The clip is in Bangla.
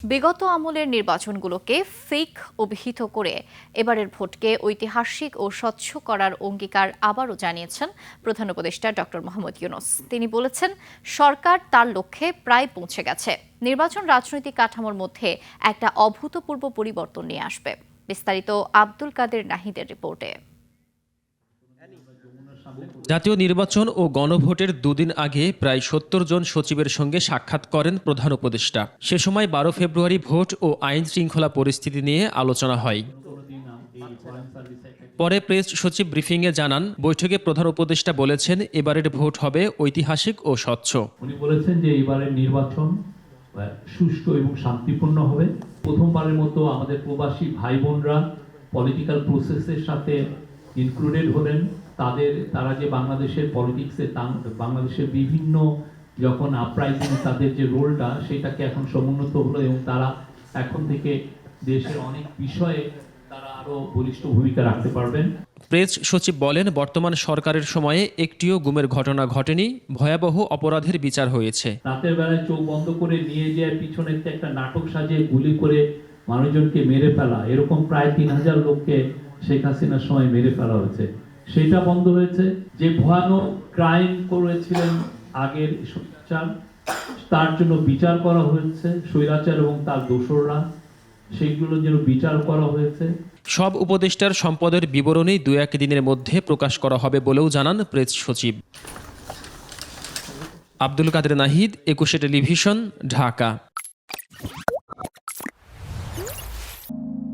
বিগত আমলের নির্বাচনগুলোকে ফেক অভিহিত করে এবারের ভোটকে ঐতিহাসিক ও স্বচ্ছ করার অঙ্গীকার আবারও জানিয়েছেন প্রধান উপদেষ্টা ডক্টর মোহাম্মদ ইউনূস। তিনি বলেছেন, সরকার তার লক্ষ্যে প্রায় পৌঁছে গেছে। নির্বাচন রাজনৈতিক কাঠামোর মধ্যে একটা অভূতপূর্ব পরিবর্তন নিয়ে আসবে। বিস্তারিত আব্দুল কাদের নাহিদের রিপোর্টে। জাতীয় নির্বাচন ও গণভোটের দুদিন আগে প্রায় ৭০ জন সচিবের সঙ্গে সাক্ষাৎ করেন প্রধান উপদেষ্টা। সে সময় ১২ ফেব্রুয়ারি ভোট ও আইন শৃঙ্খলা পরিস্থিতি নিয়ে আলোচনা হয়। পরে প্রেস সচিব ব্রিফিংয়ে জানান, বৈঠকে প্রধান উপদেষ্টা বলেছেন, এবারের ভোট হবে ঐতিহাসিক ও স্বচ্ছ। উনি বলেছেন যে এবারের নির্বাচন সুষ্ঠু এবং শান্তিপূর্ণ হবে। প্রথমবারের মতো আমাদের প্রবাসী ভাই বোনরা পলিটিক্যাল প্রসেসের সাথে ইনক্লুডেড হলেন। তারা যে বাংলাদেশের পলিটিক্সে বাংলাদেশের বিভিন্ন যখন আপরাইজিং তাদের যে রোলটা সেটাকে এখন সমুন্নত হলো এবং তারা এখন থেকে দেশের অনেক বিষয়ে তারা আরো বলিষ্ঠ ভূমিকা রাখতে পারবেন। প্রেস সচিব বলেন, বর্তমান সরকারের সময়ে একটিও গুমের ঘটনা ঘটেনি, ভয়াবহ অপরাধের বিচার হয়েছে। রাতের বেলায় চোখ বন্ধ করে নিয়ে যায় পিছনে একটা নাটক সাজিয়ে গুলি করে মানুষজনকে মেরে ফেলা, এরকম প্রায় ৩,০০০ লোককে শেখ হাসিনার সময় মেরে ফেলা হয়েছে, সেটা বন্ধ হয়েছে। যে ভয়ানক ক্রাইম করেছিলেন আগের স্বৈরাচার, তার জন্য বিচার করা হয়েছে। স্বৈরাচার এবং তার দোসররা, সেগুলোর জন্য বিচার করা হয়েছে। সব উপদেষ্টার সম্পদের বিবরণী ২-১ দিনের মধ্যে প্রকাশ করা হবে বলেও জানান প্রেস সচিব। আব্দুল কাদের নাহিদ, ২১ টেলিভিশন, ঢাকা।